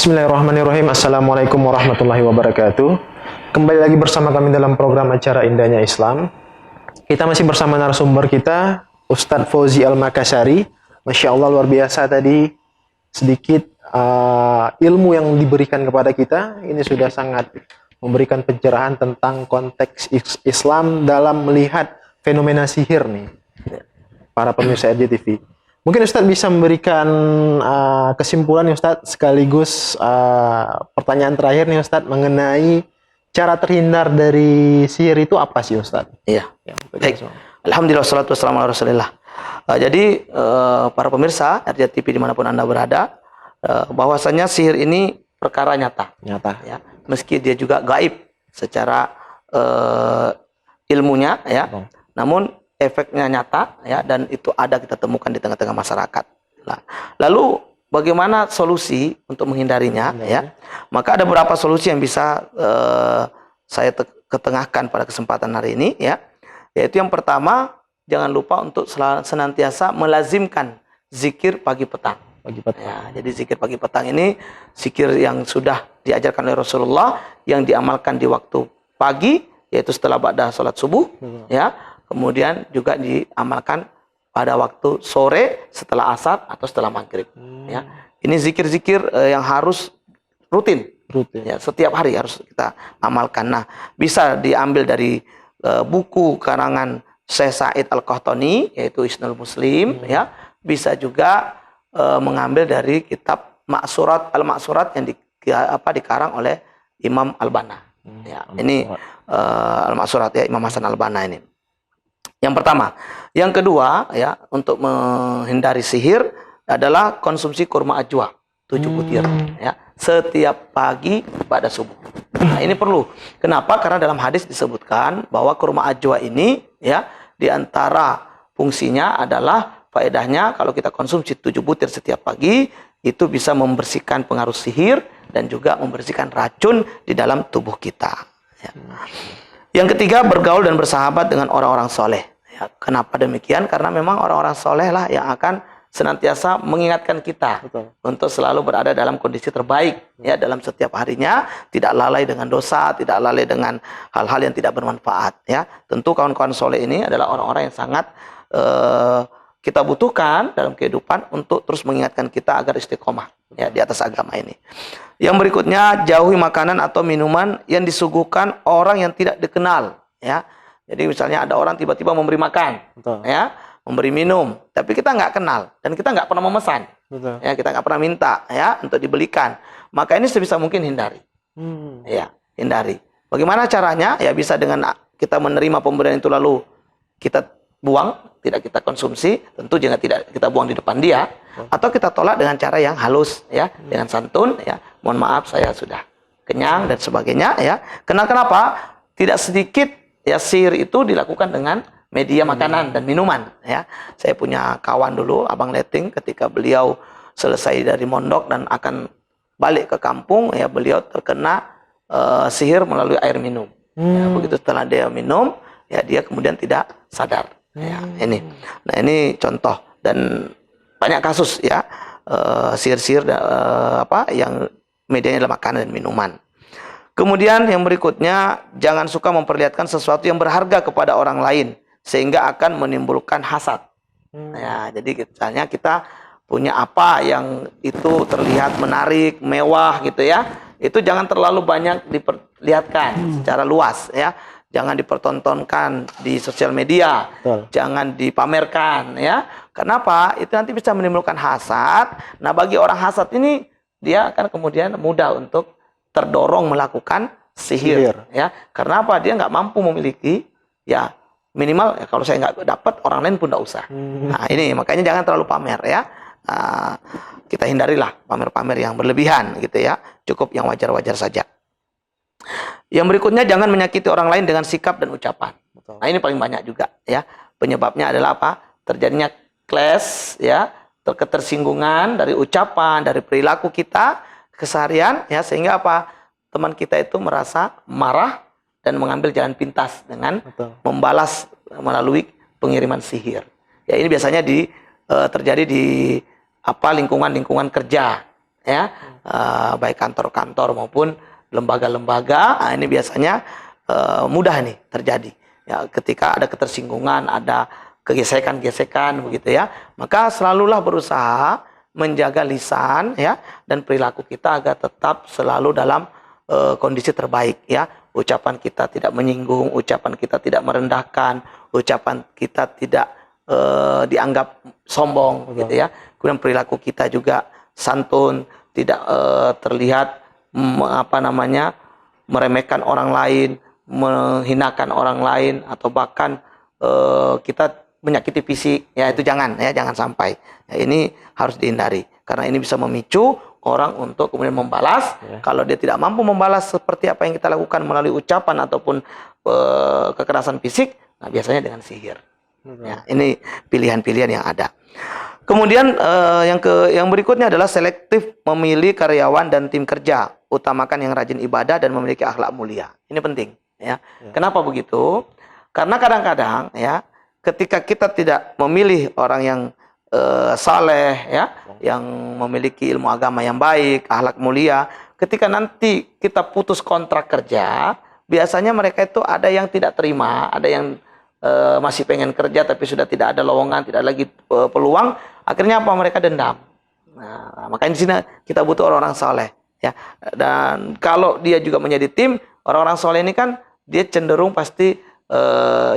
Bismillahirrahmanirrahim. Assalamualaikum warahmatullahi wabarakatuh. Kembali lagi bersama kami dalam program acara Indahnya Islam. Kita masih bersama narasumber kita, Ustadz Fauzi Al-Makassari. Masya Allah, luar biasa tadi sedikit ilmu yang diberikan kepada kita. Ini sudah sangat memberikan pencerahan tentang konteks Islam dalam melihat fenomena sihir nih, para pemirsa RJTV. Mungkin Ustadz bisa memberikan kesimpulan Ustadz, sekaligus pertanyaan terakhir nih Ustadz, mengenai cara terhindar dari sihir itu apa sih Ustadz? Iya. Baik. Alhamdulillah, wassalatu wassalamu ala rasulillah. Jadi para pemirsa RJTV dimanapun Anda berada, bahwasanya sihir ini perkara nyata. Ya. Meski dia juga gaib secara ilmunya, ya. Namun efeknya nyata, ya, dan itu ada kita temukan di tengah-tengah masyarakat. Nah, lalu bagaimana solusi untuk menghindarinya? Ya, maka ada beberapa solusi yang bisa saya ketengahkan pada kesempatan hari ini, ya. Yaitu yang pertama, jangan lupa untuk senantiasa melazimkan zikir pagi petang. Ya, jadi zikir pagi petang ini zikir yang sudah diajarkan oleh Rasulullah, yang diamalkan di waktu pagi, yaitu setelah ba'da salat subuh, ya. Kemudian juga diamalkan pada waktu sore setelah asar atau setelah maghrib. Ya, ini zikir-zikir yang harus rutin. Ya, setiap hari harus kita amalkan. Nah, bisa diambil dari buku karangan Syekh Said Al-Qahtani, yaitu Hisnul Muslim. Ya, bisa juga mengambil dari kitab Al-Ma'surat yang dikarang oleh Imam Al-Banna. Ya, ini Al-Ma'surat, ya, Imam Hasan Al-Banna ini. Yang pertama. Yang kedua, ya, untuk menghindari sihir adalah konsumsi kurma ajwa 7 butir, ya, setiap pagi pada subuh. Nah, ini perlu. Kenapa? Karena dalam hadis disebutkan bahwa kurma ajwa ini, ya, di antara fungsinya adalah faedahnya kalau kita konsumsi 7 butir setiap pagi, itu bisa membersihkan pengaruh sihir dan juga membersihkan racun di dalam tubuh kita. Ya. Yang ketiga, bergaul dan bersahabat dengan orang-orang soleh. Ya, kenapa demikian? Karena memang orang-orang soleh lah yang akan senantiasa mengingatkan kita untuk selalu berada dalam kondisi terbaik, ya, dalam setiap harinya, tidak lalai dengan dosa, tidak lalai dengan hal-hal yang tidak bermanfaat. Ya, tentu kawan-kawan soleh ini adalah orang-orang yang sangat kita butuhkan dalam kehidupan untuk terus mengingatkan kita agar istiqomah, ya, di atas agama ini. Yang berikutnya, jauhi makanan atau minuman yang disuguhkan orang yang tidak dikenal, ya. Jadi misalnya ada orang tiba-tiba memberi makan, ya, memberi minum, tapi kita nggak kenal dan kita nggak pernah memesan, ya, kita nggak pernah minta, ya, untuk dibelikan. Maka ini sebisa mungkin hindari, ya, hindari. Bagaimana caranya? Ya, bisa dengan kita menerima pemberian itu lalu kita buang, tidak kita konsumsi, tentu jangan tidak kita buang di depan dia, atau kita tolak dengan cara yang halus, ya, dengan santun, ya, mohon maaf saya sudah kenyang dan sebagainya, ya. Kenapa? Tidak sedikit, ya, sihir itu dilakukan dengan media makanan dan minuman, ya. Saya punya kawan dulu, Abang Leting, ketika beliau selesai dari mondok dan akan balik ke kampung, ya, beliau terkena sihir melalui air minum. Ya, begitu setelah dia minum, ya, dia kemudian tidak sadar. Ya, ini. Nah, ini contoh dan banyak kasus, ya, sihir-sihir yang medianya adalah makanan dan minuman. Kemudian yang berikutnya, jangan suka memperlihatkan sesuatu yang berharga kepada orang lain sehingga akan menimbulkan hasad. Ya, jadi misalnya kita punya apa yang itu terlihat menarik, mewah gitu, ya. Itu jangan terlalu banyak diperlihatkan secara luas, ya. Jangan dipertontonkan di sosial media. Jangan dipamerkan, ya. Kenapa? Itu nanti bisa menimbulkan hasad. Nah, bagi orang hasad ini, dia akan kemudian mudah untuk terdorong melakukan sihir. Ya. Karena apa? Dia nggak mampu memiliki, ya, minimal, ya, kalau saya nggak dapat, orang lain pun nggak usah. Nah, ini makanya jangan terlalu pamer, ya. Kita hindarilah pamer-pamer yang berlebihan gitu, ya. Cukup yang wajar-wajar saja. Yang berikutnya, jangan menyakiti orang lain dengan sikap dan ucapan. Nah, ini paling banyak juga, ya. Penyebabnya adalah apa? Terjadinya clash, ya, ketersinggungan dari ucapan, dari perilaku kita keseharian, ya, sehingga apa? Teman kita itu merasa marah dan mengambil jalan pintas dengan membalas melalui pengiriman sihir. Ya, ini biasanya terjadi di lingkungan kerja, ya, baik kantor-kantor maupun lembaga-lembaga. Nah, ini biasanya mudah nih terjadi. Ya, ketika ada ketersinggungan, ada gesekan-gesekan begitu ya, maka selalulah berusaha menjaga lisan ya dan perilaku kita agar tetap selalu dalam kondisi terbaik ya. Ucapan kita tidak menyinggung, ucapan kita tidak merendahkan, ucapan kita tidak dianggap sombong gitu ya. Kemudian perilaku kita juga santun, tidak terlihat meremehkan orang lain, menghinakan orang lain, atau bahkan kita menyakiti fisik ya, itu jangan sampai ya, ini harus dihindari karena ini bisa memicu orang untuk kemudian membalas. Kalau dia tidak mampu membalas seperti apa yang kita lakukan melalui ucapan ataupun kekerasan fisik, nah biasanya dengan sihir. Ya, ini pilihan-pilihan yang ada. Kemudian yang berikutnya adalah selektif memilih karyawan dan tim kerja, utamakan yang rajin ibadah dan memiliki akhlak mulia. Ini penting ya. Kenapa begitu? Karena kadang-kadang ya, ketika kita tidak memilih orang yang saleh ya, yang memiliki ilmu agama yang baik, akhlak mulia, ketika nanti kita putus kontrak kerja, biasanya mereka itu ada yang tidak terima, ada yang masih pengen kerja tapi sudah tidak ada lowongan, tidak lagi peluang, akhirnya apa? Mereka dendam. Nah, makanya di sini kita butuh orang-orang saleh ya. Dan kalau dia juga menjadi tim, orang-orang saleh ini kan dia cenderung pasti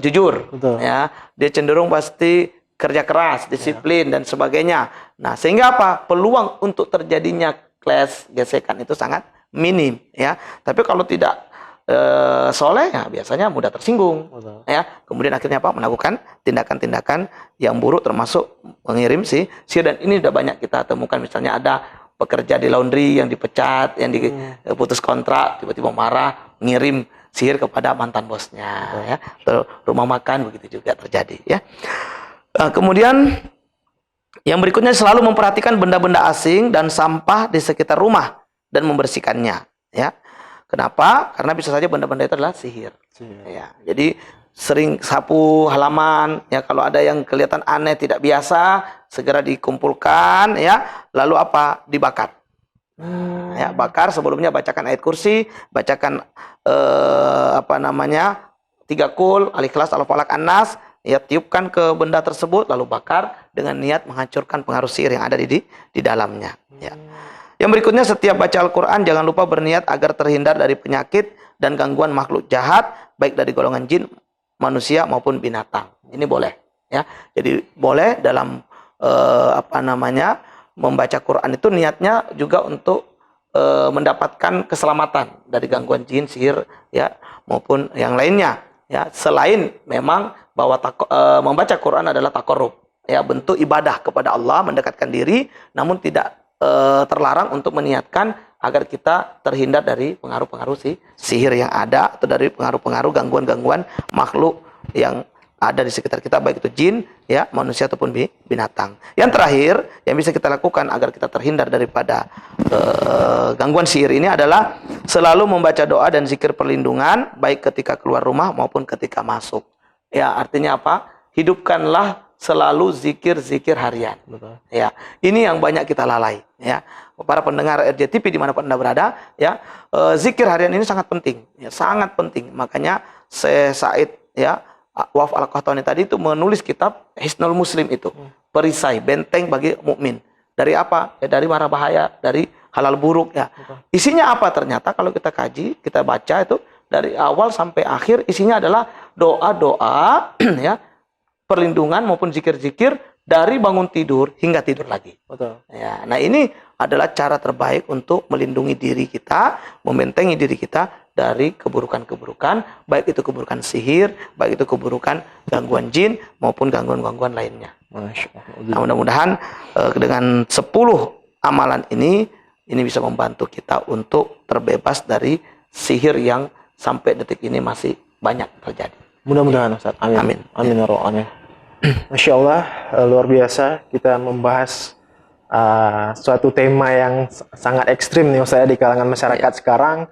jujur. Betul. Ya, dia cenderung pasti kerja keras, disiplin dan sebagainya. Nah, sehingga apa? Peluang untuk terjadinya clash, gesekan itu sangat minim ya. Tapi kalau tidak soleh ya biasanya mudah tersinggung. Betul. Ya. Kemudian akhirnya apa? Melakukan tindakan-tindakan yang buruk, termasuk mengirim sihir. Dan ini sudah banyak kita temukan, misalnya ada pekerja di laundry yang dipecat, yang diputus kontrak, tiba-tiba marah, ngirim sihir kepada mantan bosnya ya. Atau rumah makan begitu juga terjadi ya. Nah, kemudian yang berikutnya, selalu memperhatikan benda-benda asing dan sampah di sekitar rumah dan membersihkannya ya. Kenapa? Karena bisa saja benda-benda itu adalah sihir. Ya. Jadi sering sapu halaman ya, kalau ada yang kelihatan aneh, tidak biasa, segera dikumpulkan ya, lalu apa? Dibakar. Ya, bakar, sebelumnya bacakan ayat kursi, bacakan 3 kul, Al-Ikhlas, Al-Falaq, An-Nas, ya, tiupkan ke benda tersebut lalu bakar dengan niat menghancurkan pengaruh sihir yang ada di dalamnya ya. Yang berikutnya, setiap baca Al-Qur'an jangan lupa berniat agar terhindar dari penyakit dan gangguan makhluk jahat, baik dari golongan jin, manusia maupun binatang. Ini boleh ya. Jadi boleh dalam membaca Quran itu niatnya juga untuk mendapatkan keselamatan dari gangguan jin, sihir ya, maupun yang lainnya ya. Selain memang bahwa membaca Quran adalah takarrub ya, bentuk ibadah kepada Allah, mendekatkan diri, namun tidak terlarang untuk meniatkan agar kita terhindar dari pengaruh-pengaruh sihir yang ada, atau dari pengaruh-pengaruh gangguan-gangguan makhluk yang ada di sekitar kita, baik itu jin ya, manusia ataupun binatang. Yang terakhir yang bisa kita lakukan agar kita terhindar daripada gangguan sihir ini adalah selalu membaca doa dan zikir perlindungan, baik ketika keluar rumah maupun ketika masuk. Ya, artinya apa? Hidupkanlah selalu zikir-zikir harian. Betul. Ya, ini yang banyak kita lalai. Ya, para pendengar RJTV dimanapun Anda berada, ya, zikir harian ini sangat penting. Ya, sangat penting. Makanya Syekh Said, ya, Waf Al-Qahtani tadi itu menulis kitab Hisnul Muslim itu, perisai, benteng bagi mukmin. Dari apa? Ya, dari mara bahaya, dari halal buruk. Ya. Betul. Isinya apa ternyata kalau kita kaji, kita baca itu dari awal sampai akhir isinya adalah doa-doa, ya, perlindungan maupun zikir-zikir dari bangun tidur hingga tidur lagi. Betul. Ya, nah ini adalah cara terbaik untuk melindungi diri kita, membentengi diri kita dari keburukan-keburukan, baik itu keburukan sihir, baik itu keburukan gangguan jin maupun gangguan-gangguan lainnya. Nah, mudah-mudahan dengan 10 amalan ini bisa membantu kita untuk terbebas dari sihir yang sampai detik ini masih banyak terjadi. Mudah-mudahan Ustaz. Amin. Amin. Amin. Amin. Masya Allah, luar biasa kita membahas suatu tema yang sangat ekstrim nih Ustaz di kalangan masyarakat sekarang.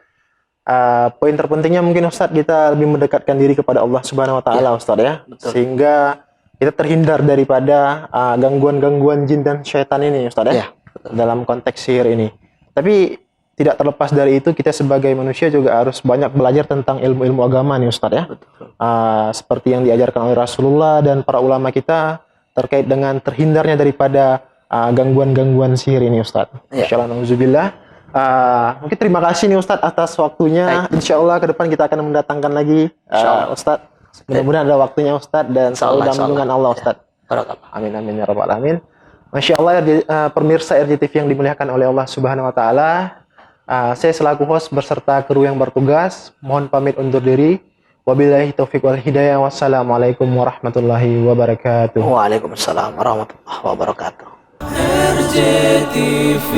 Poin terpentingnya mungkin Ustaz, kita lebih mendekatkan diri kepada Allah Subhanahu Wa Taala Ustaz ya. Betul. Sehingga kita terhindar daripada gangguan-gangguan jin dan syaitan ini Ustaz ya. Dalam konteks sihir ini. Tapi tidak terlepas dari itu, kita sebagai manusia juga harus banyak belajar tentang ilmu-ilmu agama nih Ustadz ya. Seperti yang diajarkan oleh Rasulullah dan para ulama kita terkait dengan terhindarnya daripada gangguan-gangguan sihir ini Ustadz. Insyaallah, nauzubillah. Mungkin terima kasih nih Ustadz atas waktunya. Insyaallah ke depan kita akan mendatangkan lagi Ustadz. Mudah-mudahan ada waktunya Ustadz dan selalu dalam lindungan Allah Ustadz. Amin amin ya rabbal alamin. Masya Allah, pemirsa RJTV yang dimuliakan oleh Allah Subhanahu Wa Taala. Saya selaku host beserta kru yang bertugas mohon pamit undur diri. Wabillahi taufiq wal hidayah. Wassalamualaikum warahmatullahi wabarakatuh. Waalaikumsalam warahmatullahi wabarakatuh. RJTV